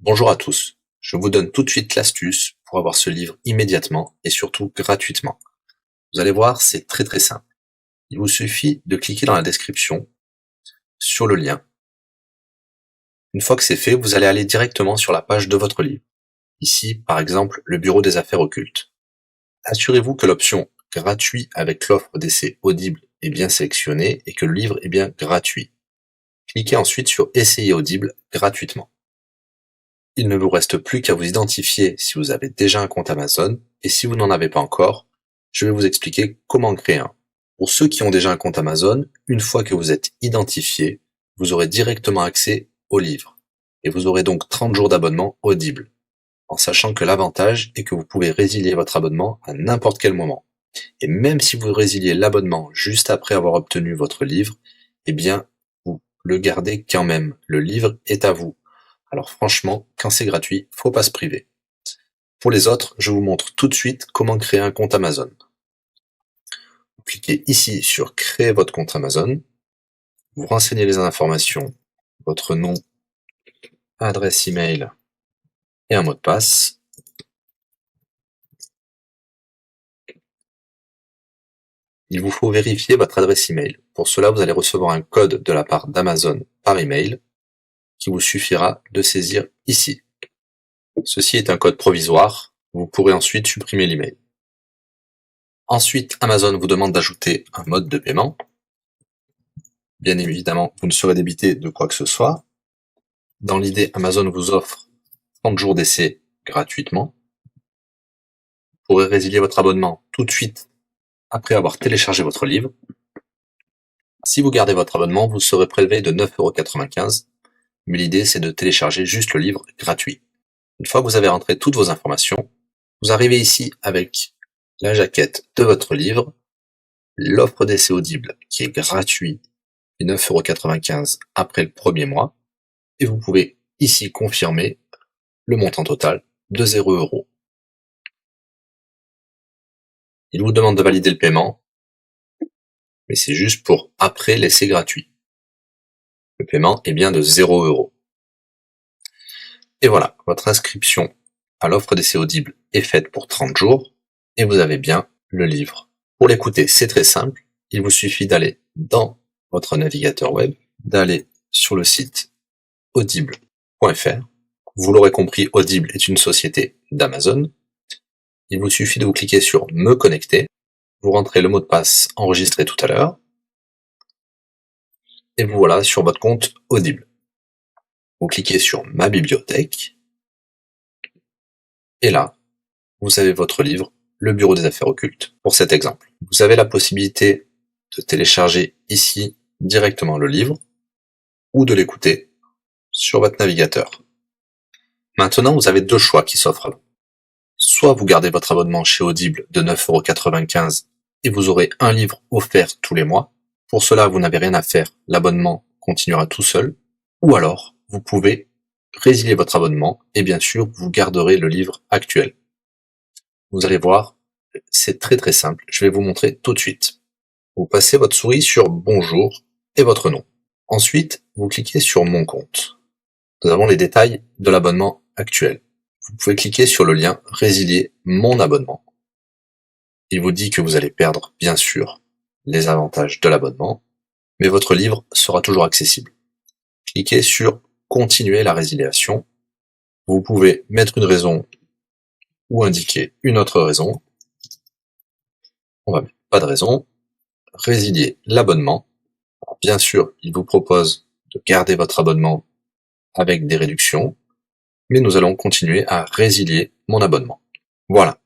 Bonjour à tous, je vous donne tout de suite l'astuce pour avoir ce livre immédiatement et surtout gratuitement. Vous allez voir, c'est très simple. Il vous suffit de cliquer dans la description sur le lien. Une fois que c'est fait, vous allez aller directement sur la page de votre livre. Ici, par exemple, le bureau des affaires occultes. Assurez-vous que l'option gratuit avec l'offre d'essai Audible est bien sélectionnée et que le livre est bien gratuit. Cliquez ensuite sur Essayer Audible gratuitement. Il ne vous reste plus qu'à vous identifier si vous avez déjà un compte Amazon, et si vous n'en avez pas encore, je vais vous expliquer comment créer un. Pour ceux qui ont déjà un compte Amazon, une fois que vous êtes identifié, vous aurez directement accès au livre, et vous aurez donc 30 jours d'abonnement Audible, en sachant que l'avantage est que vous pouvez résilier votre abonnement à n'importe quel moment. Et même si vous résiliez l'abonnement juste après avoir obtenu votre livre, eh bien, vous le gardez quand même. Le livre est à vous. Alors franchement, quand c'est gratuit, faut pas se priver. Pour les autres, je vous montre tout de suite comment créer un compte Amazon. Vous cliquez ici sur créer votre compte Amazon. Vous renseignez les informations, votre nom, adresse email et un mot de passe. Il vous faut vérifier votre adresse email. Pour cela, vous allez recevoir un code de la part d'Amazon par email qui vous suffira de saisir ici. Ceci est un code provisoire. Vous pourrez ensuite supprimer l'email. Ensuite, Amazon vous demande d'ajouter un mode de paiement. Bien évidemment, vous ne serez débité de quoi que ce soit. Dans l'idée, Amazon vous offre 30 jours d'essai gratuitement. Vous pourrez résilier votre abonnement tout de suite après avoir téléchargé votre livre. Si vous gardez votre abonnement, vous serez prélevé de 9,95 €, mais l'idée c'est de télécharger juste le livre gratuit. Une fois que vous avez rentré toutes vos informations, vous arrivez ici avec la jaquette de votre livre, l'offre d'essai Audible qui est gratuit et 9,95 € après le premier mois, et vous pouvez ici confirmer le montant total de 0 €. Il vous demande de valider le paiement, mais c'est juste pour après l'essai gratuit. Le paiement est bien de 0 €. Et voilà, votre inscription à l'offre d'essai Audible est faite pour 30 jours, et vous avez bien le livre. Pour l'écouter, c'est très simple, il vous suffit d'aller dans votre navigateur web, d'aller sur le site audible.fr. Vous l'aurez compris, Audible est une société d'Amazon. Il vous suffit de vous cliquer sur Me connecter, vous rentrez le mot de passe enregistré tout à l'heure, et vous voilà sur votre compte Audible. Vous cliquez sur Ma bibliothèque, et là, vous avez votre livre, Le Bureau des affaires occultes, pour cet exemple. Vous avez la possibilité de télécharger ici directement le livre, ou de l'écouter sur votre navigateur. Maintenant, vous avez deux choix qui s'offrent à vous. Soit vous gardez votre abonnement chez Audible de 9,95 € et vous aurez un livre offert tous les mois. Pour cela, vous n'avez rien à faire, l'abonnement continuera tout seul. Ou alors, vous pouvez résilier votre abonnement et bien sûr, vous garderez le livre actuel. Vous allez voir, c'est très simple, je vais vous montrer tout de suite. Vous passez votre souris sur Bonjour et votre nom. Ensuite, vous cliquez sur Mon compte. Nous avons les détails de l'abonnement actuel. Vous pouvez cliquer sur le lien Résilier mon abonnement. Il vous dit que vous allez perdre, bien sûr, les avantages de l'abonnement, mais votre livre sera toujours accessible. Cliquez sur Continuer la résiliation. Vous pouvez mettre une raison ou indiquer une autre raison. On va mettre pas de raison. Résilier l'abonnement. Bien sûr, il vous propose de garder votre abonnement avec des réductions, mais nous allons continuer à résilier mon abonnement. Voilà,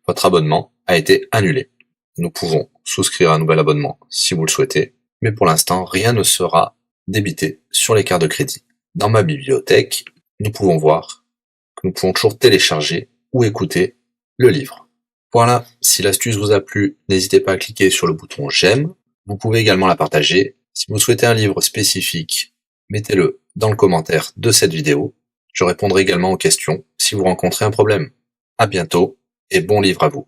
votre abonnement a été annulé. Nous pouvons souscrire un nouvel abonnement si vous le souhaitez, mais pour l'instant, rien ne sera débité sur les cartes de crédit. Dans ma bibliothèque, nous pouvons voir que nous pouvons toujours télécharger ou écouter le livre. Voilà, si l'astuce vous a plu, n'hésitez pas à cliquer sur le bouton j'aime. Vous pouvez également la partager. Si vous souhaitez un livre spécifique, mettez-le dans le commentaire de cette vidéo. Je répondrai également aux questions si vous rencontrez un problème. À bientôt et bon livre à vous.